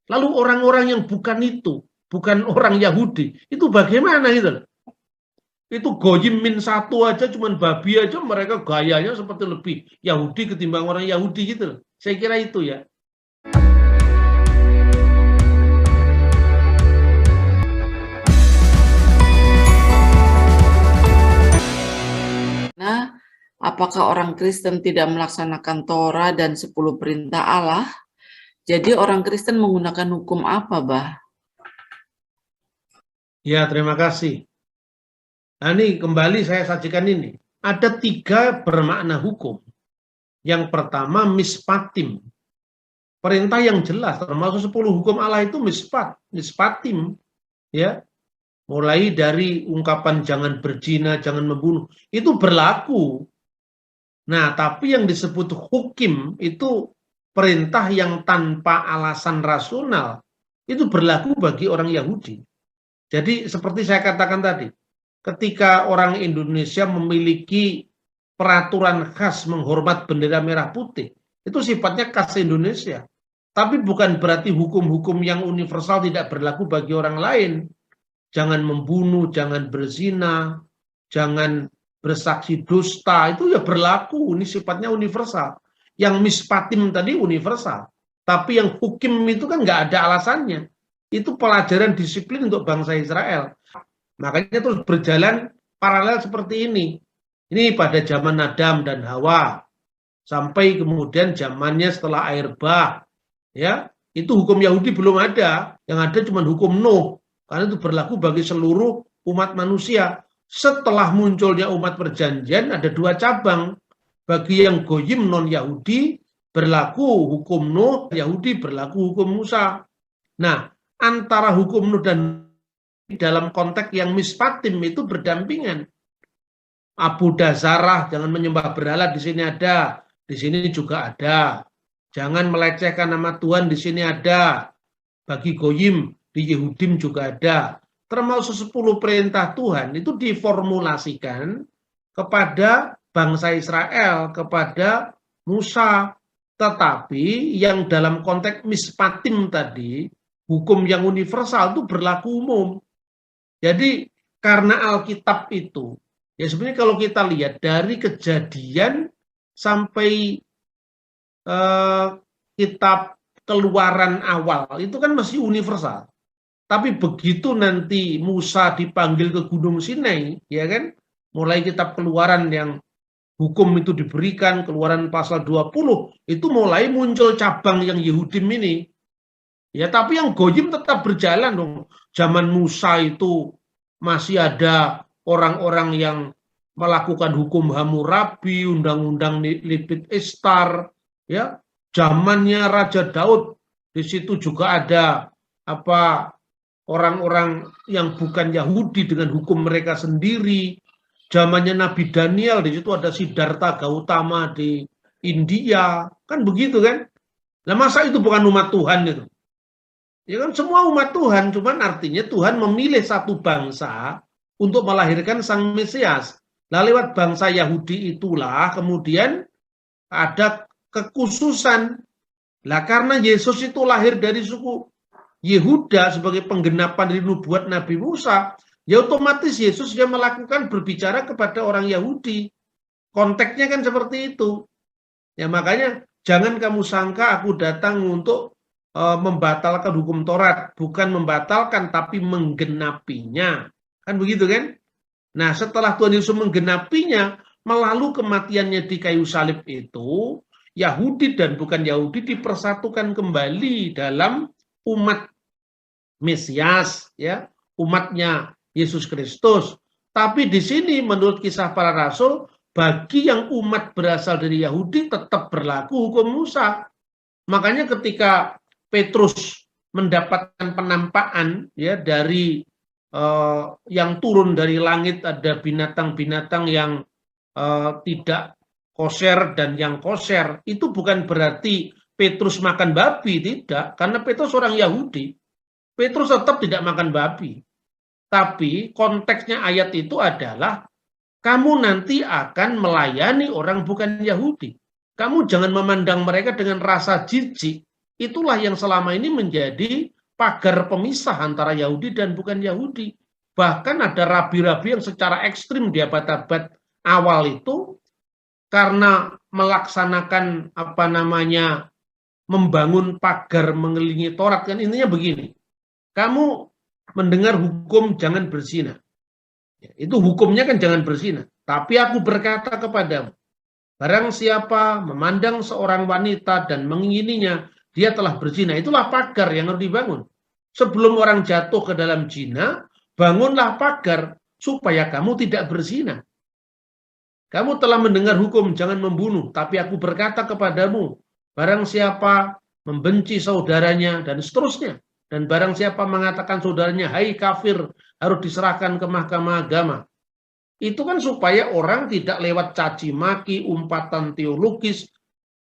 Lalu orang-orang yang bukan itu, bukan orang Yahudi, itu bagaimana gitu? Itu goyim min satu aja, cuman babi aja, mereka gayanya seperti lebih Yahudi ketimbang orang Yahudi gitu. Saya kira itu ya. Nah, apakah orang Kristen tidak melaksanakan Torah dan 10 perintah Allah? Jadi orang Kristen menggunakan hukum apa, Bah? Ya, terima kasih. Nah, ini kembali saya sajikan ini. Ada 3 bermakna hukum. Yang pertama, mispatim. Perintah yang jelas, termasuk 10 hukum Allah itu mispatim. Ya, mulai dari ungkapan jangan berzina, jangan membunuh, itu berlaku. Nah, tapi yang disebut hukim itu perintah yang tanpa alasan rasional, itu berlaku bagi orang Yahudi. Jadi seperti saya katakan tadi, ketika orang Indonesia memiliki peraturan khas menghormat bendera merah putih, itu sifatnya khas Indonesia. Tapi bukan berarti hukum-hukum yang universal tidak berlaku bagi orang lain. Jangan membunuh, jangan berzina, jangan bersaksi dusta, itu ya berlaku, ini sifatnya universal. Yang mispatim tadi universal, tapi yang hukim itu kan nggak ada alasannya. Itu pelajaran disiplin untuk bangsa Israel. Makanya terus berjalan paralel seperti ini. Ini pada zaman Adam dan Hawa, sampai kemudian zamannya setelah air bah, ya itu hukum Yahudi belum ada, yang ada cuma hukum Nuh, karena itu berlaku bagi seluruh umat manusia. Setelah munculnya umat perjanjian ada 2 cabang. Bagi yang goyim non-Yahudi berlaku hukum Nuh, Yahudi berlaku hukum Musa. Nah, antara hukum Nuh dan dalam konteks yang mispatim itu berdampingan. Abu Dazarah, jangan menyembah berhala, di sini ada, di sini juga ada. Jangan melecehkan nama Tuhan, di sini ada. Bagi goyim, di Yehudim juga ada. Termasuk 10 perintah Tuhan itu diformulasikan kepada bangsa Israel, kepada Musa. Tetapi yang dalam konteks mispatim tadi, hukum yang universal itu berlaku umum. Jadi karena Alkitab itu, ya sebenarnya kalau kita lihat dari Kejadian sampai kitab Keluaran awal, itu kan masih universal. Tapi begitu nanti Musa dipanggil ke Gunung Sinai, ya kan, mulai kitab Keluaran yang hukum itu diberikan, Keluaran pasal 20, itu mulai muncul cabang yang Yehudim ini. Ya, tapi yang goyim tetap berjalan dong. Zaman Musa itu masih ada orang-orang yang melakukan hukum Hammurabi, undang-undang Levit Ishtar, ya. Zamannya Raja Daud, di situ juga ada orang-orang yang bukan Yahudi dengan hukum mereka sendiri. Zamannya Nabi Daniel, di situ ada Siddhartha Gautama di India, kan begitu kan? Nah, masa itu bukan umat Tuhan itu? Ya kan semua umat Tuhan, cuman artinya Tuhan memilih satu bangsa untuk melahirkan Sang Mesias. Nah, lewat bangsa Yahudi itulah kemudian ada kekhususan. Lah karena Yesus itu lahir dari suku Yehuda sebagai penggenapan dari nubuat Nabi Musa, ya otomatis Yesus dia melakukan berbicara kepada orang Yahudi. Konteksnya kan seperti itu. Ya makanya jangan kamu sangka aku datang untuk membatalkan hukum Taurat, bukan membatalkan tapi menggenapinya. Kan begitu kan? Nah, setelah Tuhan Yesus menggenapinya melalui kematiannya di kayu salib itu, Yahudi dan bukan Yahudi dipersatukan kembali dalam umat Mesias, ya, umatnya Yesus Kristus. Tapi di sini menurut Kisah Para Rasul, bagi yang umat berasal dari Yahudi tetap berlaku hukum Musa. Makanya ketika Petrus mendapatkan penampakan ya dari yang turun dari langit, ada binatang-binatang yang tidak kosher dan yang kosher, itu bukan berarti Petrus makan babi, tidak, karena Petrus orang Yahudi. Petrus tetap tidak makan babi. Tapi konteksnya ayat itu adalah kamu nanti akan melayani orang bukan Yahudi. Kamu jangan memandang mereka dengan rasa jijik. Itulah yang selama ini menjadi pagar pemisah antara Yahudi dan bukan Yahudi. Bahkan ada rabi-rabi yang secara ekstrim di abad-abad awal itu karena melaksanakan membangun pagar mengelilingi Taurat, kan intinya begini. Kamu mendengar hukum jangan berzina. Itu hukumnya kan jangan berzina. Tapi aku berkata kepadamu, barang siapa memandang seorang wanita dan mengingininya, dia telah berzina. Itulah pagar yang harus dibangun. Sebelum orang jatuh ke dalam zina, bangunlah pagar supaya kamu tidak berzina. Kamu telah mendengar hukum jangan membunuh, tapi aku berkata kepadamu, barang siapa membenci saudaranya, dan seterusnya. Dan barang siapa mengatakan saudaranya, hai kafir, harus diserahkan ke mahkamah agama. Itu kan supaya orang tidak lewat caci maki, umpatan teologis,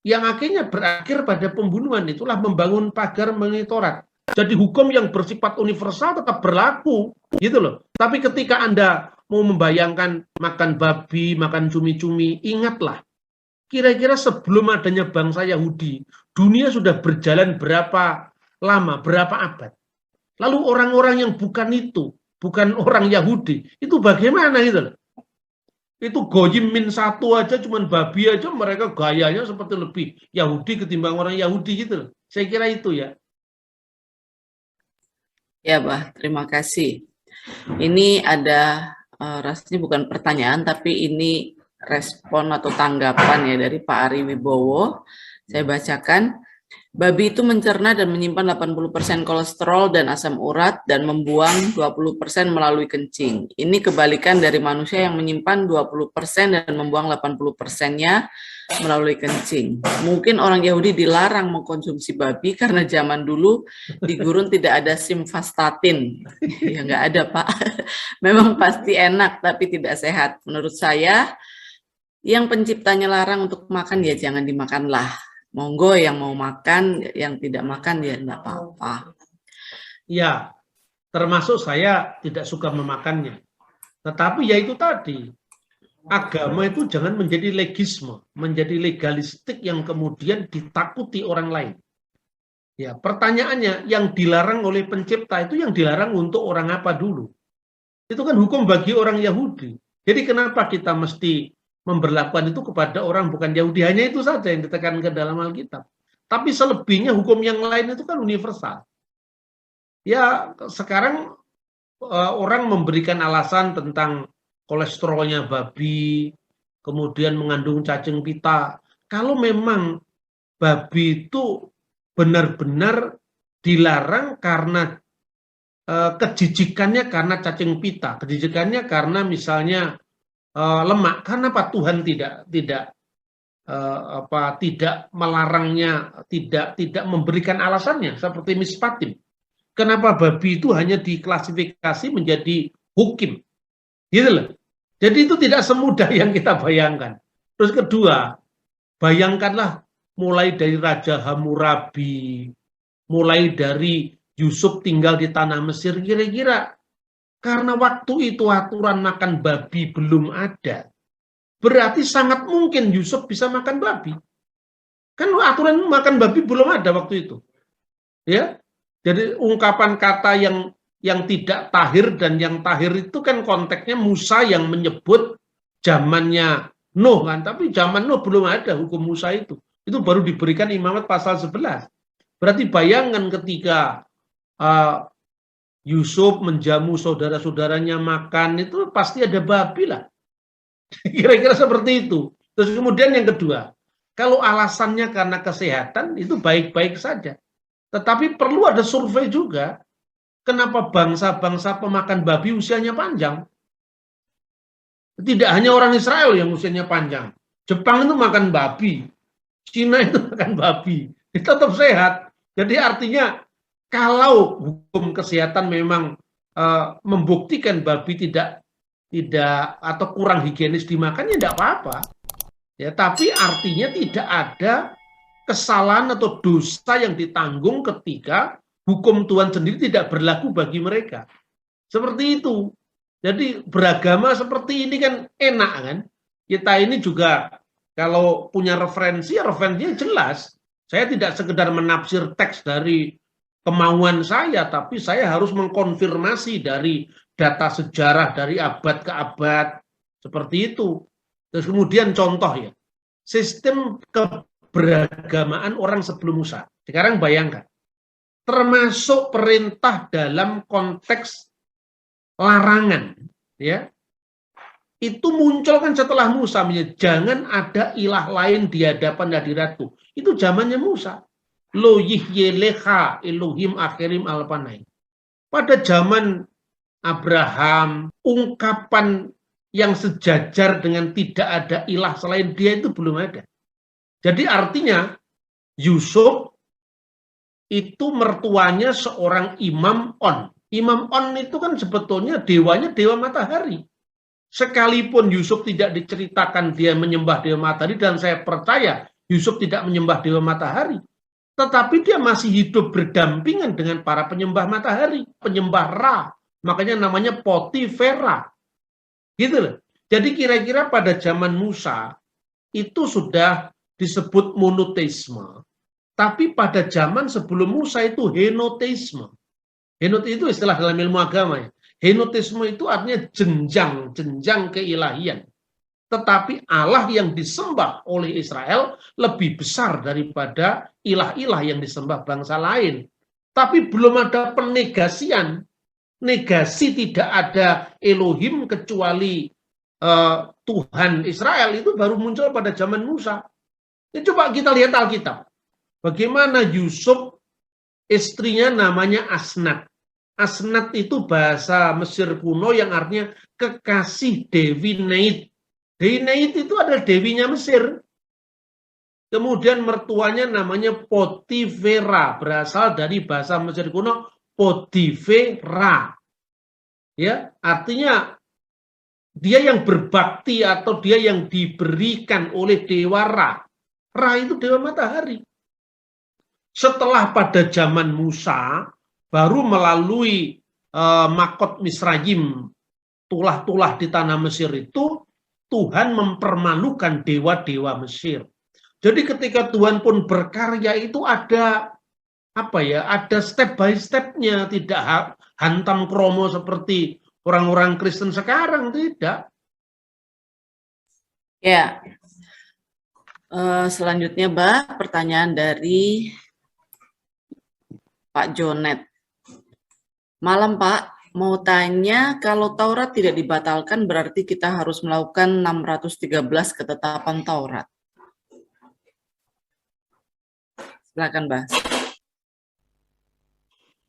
yang akhirnya berakhir pada pembunuhan. Itulah membangun pagar mengenai Taurat. Jadi hukum yang bersifat universal tetap berlaku, gitu loh. Tapi ketika Anda mau membayangkan makan babi, makan cumi-cumi, ingatlah, kira-kira sebelum adanya bangsa Yahudi, dunia sudah berjalan berapa lama, berapa abad. Lalu orang-orang yang bukan itu, bukan orang Yahudi, itu bagaimana gitu loh. Itu goyim min satu aja, cuman babi aja, mereka gayanya seperti lebih Yahudi ketimbang orang Yahudi gitu loh. Saya kira itu ya. Ya, Bah, terima kasih. Ini ada, rasanya bukan pertanyaan, tapi ini respon atau tanggapan ya dari Pak Ari Wibowo. Saya bacakan. Babi itu mencerna dan menyimpan 80% kolesterol dan asam urat dan membuang 20% melalui kencing. Ini kebalikan dari manusia yang menyimpan 20% dan membuang 80%-nya melalui kencing. Mungkin orang Yahudi dilarang mengkonsumsi babi karena zaman dulu di gurun tidak ada simvastatin. Ya nggak ada, Pak. Memang pasti enak tapi tidak sehat. Menurut saya, yang penciptanya larang untuk makan ya jangan dimakanlah. Monggo yang mau makan, yang tidak makan ya enggak apa-apa. Ya, termasuk saya tidak suka memakannya. Tetapi ya itu tadi, agama itu jangan menjadi legisme, menjadi legalistik yang kemudian ditakuti orang lain. Ya, pertanyaannya, yang dilarang oleh pencipta itu yang dilarang untuk orang apa dulu? Itu kan hukum bagi orang Yahudi. Jadi kenapa kita mesti memberlakukan itu kepada orang bukan Yahudi? Hanya itu saja yang ditekankan dalam Alkitab. Tapi selebihnya hukum yang lain itu kan universal. Ya, sekarang orang memberikan alasan tentang kolesterolnya babi, kemudian mengandung cacing pita. Kalau memang babi itu benar-benar dilarang karena kejijikannya karena cacing pita, kejijikannya karena misalnya lemak, karena apa Tuhan tidak melarangnya, tidak memberikan alasannya seperti mispatim. Kenapa babi itu hanya diklasifikasi menjadi hukim, gitu loh. Jadi itu tidak semudah yang kita bayangkan. Terus kedua, bayangkanlah mulai dari Raja Hammurabi, mulai dari Yusuf tinggal di tanah Mesir, kira-kira karena waktu itu aturan makan babi belum ada, berarti sangat mungkin Yusuf bisa makan babi. Kan aturan makan babi belum ada waktu itu. Ya. Jadi ungkapan kata yang tidak tahir dan yang tahir itu kan konteksnya Musa yang menyebut zamannya Nuh kan, tapi zaman Nuh belum ada hukum Musa itu. Itu baru diberikan Imamat pasal 11. Berarti bayangan ketika Yusuf menjamu saudara-saudaranya makan, itu pasti ada babi lah. Kira-kira seperti itu. Terus kemudian yang kedua, kalau alasannya karena kesehatan, itu baik-baik saja. Tetapi perlu ada survei juga, kenapa bangsa-bangsa pemakan babi usianya panjang. Tidak hanya orang Israel yang usianya panjang. Jepang itu makan babi, Cina itu makan babi, itu tetap sehat. Jadi artinya, kalau hukum kesehatan memang membuktikan babi tidak atau kurang higienis dimakan, ya tidak apa-apa. Ya, tapi artinya tidak ada kesalahan atau dosa yang ditanggung ketika hukum Tuhan sendiri tidak berlaku bagi mereka. Seperti itu. Jadi beragama seperti ini kan enak kan. Kita ini juga kalau punya referensi, ya referensinya jelas. Saya tidak sekedar menafsir teks dari kemauan saya, tapi saya harus mengkonfirmasi dari data sejarah dari abad ke abad, seperti itu. Terus kemudian contoh ya, sistem keberagamaan orang sebelum Musa. Sekarang bayangkan, termasuk perintah dalam konteks larangan, ya, itu muncul kan setelah Musa, jangan ada ilah lain di hadapan hadiratku. Itu zamannya Musa. Lo yihyeleha Elohim akhirim alpanain. Pada zaman Abraham, ungkapan yang sejajar dengan tidak ada ilah selain dia itu belum ada. Jadi artinya Yusuf itu mertuanya seorang Imam On. Imam On itu kan sebetulnya dewanya dewa matahari. Sekalipun Yusuf tidak diceritakan dia menyembah dewa matahari, dan saya percaya Yusuf tidak menyembah dewa matahari, tetapi dia masih hidup berdampingan dengan para penyembah matahari, penyembah Ra. Makanya namanya Potifera. Gitu loh. Jadi kira-kira pada zaman Musa itu sudah disebut monoteisme. Tapi pada zaman sebelum Musa itu henoteisme. Henoteisme itu istilah dalam ilmu agama ya. Henoteisme itu artinya jenjang keilahian. Tetapi Allah yang disembah oleh Israel lebih besar daripada ilah-ilah yang disembah bangsa lain. Tapi belum ada penegasian. Negasi tidak ada Elohim kecuali Tuhan Israel itu baru muncul pada zaman Musa. Ya, coba kita lihat Alkitab. Bagaimana Yusuf, istrinya namanya Asnat. Asnat itu bahasa Mesir kuno yang artinya kekasih Dewi Neit. Dewi Neit itu adalah dewinya Mesir. Kemudian mertuanya namanya Potifera, berasal dari bahasa Mesir kuno Potifera. Ya, artinya dia yang berbakti atau dia yang diberikan oleh dewa Ra. Ra itu dewa matahari. Setelah pada zaman Musa, baru melalui Makot Misrayim, tulah-tulah di tanah Mesir itu, Tuhan mempermalukan dewa-dewa Mesir. Jadi ketika Tuhan pun berkarya itu ada apa ya? Ada step by stepnya, tidak hantam kromo seperti orang-orang Kristen sekarang, tidak. Ya, selanjutnya Mbak, pertanyaan dari Pak Jonet. Malam Pak, mau tanya, kalau Taurat tidak dibatalkan berarti kita harus melakukan 613 ketetapan Taurat. Silakan Mbak.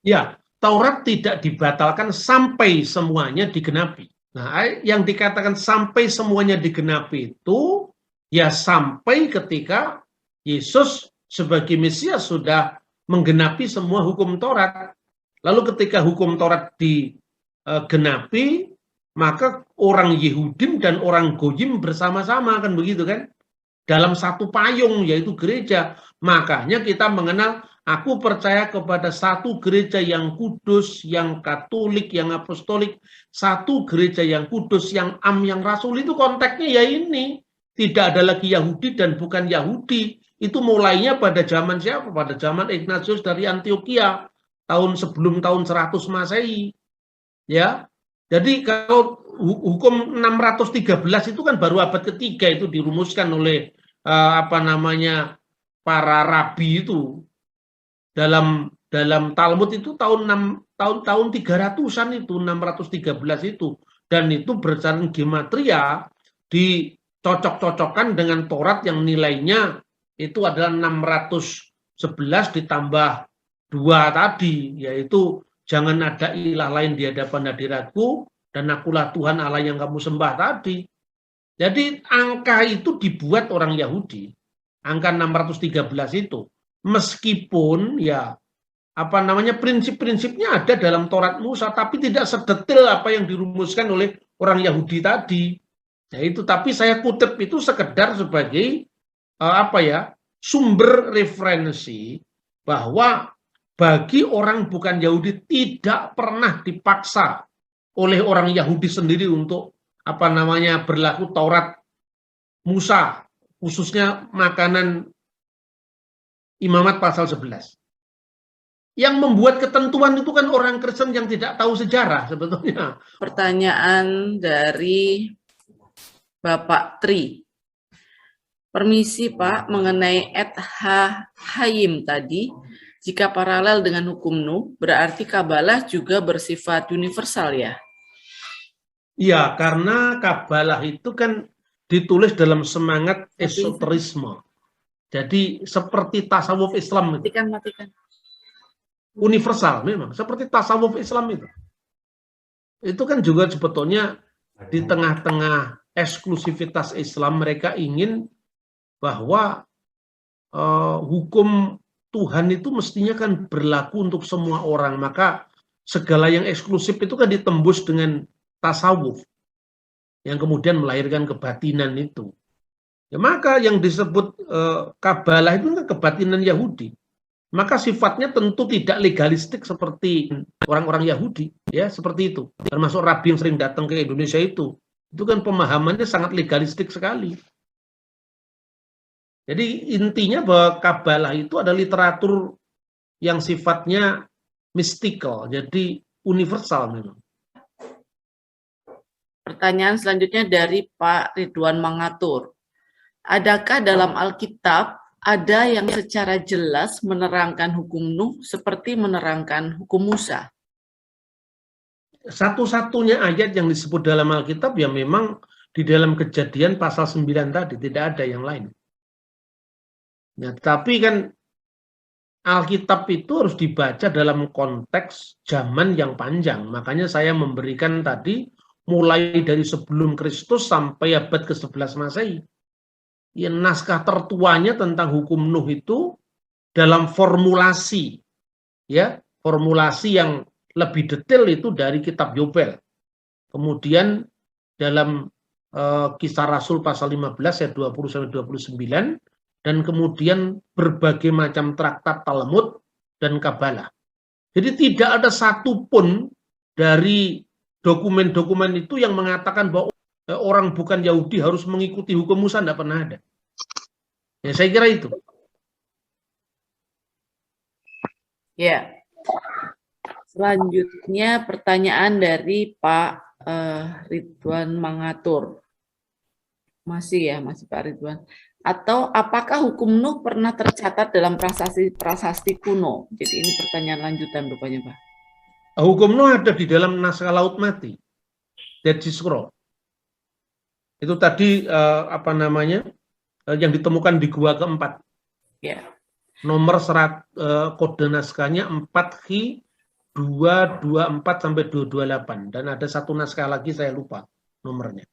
Ya, Taurat tidak dibatalkan sampai semuanya digenapi. Nah, yang dikatakan sampai semuanya digenapi itu, ya sampai ketika Yesus sebagai Mesias sudah menggenapi semua hukum Taurat. Lalu ketika hukum Taurat digenapi, maka orang Yehudim dan orang Goyim bersama-sama, kan begitu kan? Dalam satu payung, yaitu gereja. Makanya kita mengenal, aku percaya kepada satu gereja yang kudus, yang katolik, yang apostolik, satu gereja yang kudus, yang yang rasul. Itu konteksnya ya ini. Tidak ada lagi Yahudi dan bukan Yahudi. Itu mulainya pada zaman siapa? Pada zaman Ignatius dari Antioquia, tahun sebelum tahun 100 Masehi. Ya. Jadi kalau hukum 613 itu kan baru abad ketiga itu dirumuskan oleh para rabi itu. Dalam Talmud itu tahun 300-an itu, 613 itu. Dan itu berdasarkan gematria dicocok-cocokkan dengan Taurat yang nilainya itu adalah 611 ditambah 2 tadi, yaitu jangan ada ilah lain di hadapan hadiratku, dan akulah Tuhan Allah yang kamu sembah tadi. Jadi angka itu dibuat orang Yahudi, angka 613 itu. Meskipun ya prinsip-prinsipnya ada dalam Taurat Musa, tapi tidak sedetail apa yang dirumuskan oleh orang Yahudi tadi. Nah itu, tapi saya kutip itu sekedar sebagai sumber referensi bahwa bagi orang bukan Yahudi tidak pernah dipaksa oleh orang Yahudi sendiri untuk berlaku Taurat Musa, khususnya makanan Imamat pasal 11. Yang membuat ketentuan itu kan orang Kristen yang tidak tahu sejarah sebetulnya. Pertanyaan dari Bapak Tri. Permisi Pak, mengenai Hayim tadi, jika paralel dengan hukum Nuh, berarti Kabalah juga bersifat universal ya? Iya, karena Kabalah itu kan ditulis dalam semangat esoterisme. Jadi seperti tasawuf Islam itu. Matikan. Universal memang, seperti tasawuf Islam itu. Itu kan juga sebetulnya di tengah-tengah eksklusivitas Islam mereka ingin bahwa hukum Tuhan itu mestinya kan berlaku untuk semua orang. Maka segala yang eksklusif itu kan ditembus dengan tasawuf yang kemudian melahirkan kebatinan itu. Ya, maka yang disebut Kabalah itu kan kebatinan Yahudi. Maka sifatnya tentu tidak legalistik seperti orang-orang Yahudi, ya seperti itu. Termasuk Rabi yang sering datang ke Indonesia itu kan pemahamannya sangat legalistik sekali. Jadi intinya bahwa Kabalah itu ada literatur yang sifatnya mystical, jadi universal memang. Pertanyaan selanjutnya dari Pak Ridwan Mangatur. Adakah dalam Alkitab ada yang secara jelas menerangkan hukum Nuh seperti menerangkan hukum Musa? Satu-satunya ayat yang disebut dalam Alkitab ya memang di dalam Kejadian pasal 9 tadi, tidak ada yang lain. Ya, tapi kan Alkitab itu harus dibaca dalam konteks zaman yang panjang. Makanya saya memberikan tadi mulai dari sebelum Kristus sampai abad ke-11 Masehi. Ya, naskah tertuanya tentang hukum Nuh itu dalam formulasi, ya formulasi yang lebih detail itu dari kitab Yobel. Kemudian dalam Kisah Rasul pasal 15 ayat 20-29, dan kemudian berbagai macam traktat Talmud dan Kabalah. Jadi tidak ada satupun dari dokumen-dokumen itu yang mengatakan bahwa orang bukan Yahudi harus mengikuti hukum Musa, tidak pernah ada. Ya, saya kira itu. Ya. Selanjutnya pertanyaan dari Pak Ridwan Mangatur. Masih Pak Ridwan. Atau apakah hukum Nuh pernah tercatat dalam prasasti kuno? Jadi ini pertanyaan lanjutan rupanya, Pak. Hukum Nuh ada di dalam naskah Laut Mati, Dead Sea Scroll. Itu tadi yang ditemukan di gua keempat. Ya. Nomor kode naskahnya 4Hi 224 sampai 228, dan ada satu naskah lagi saya lupa nomornya.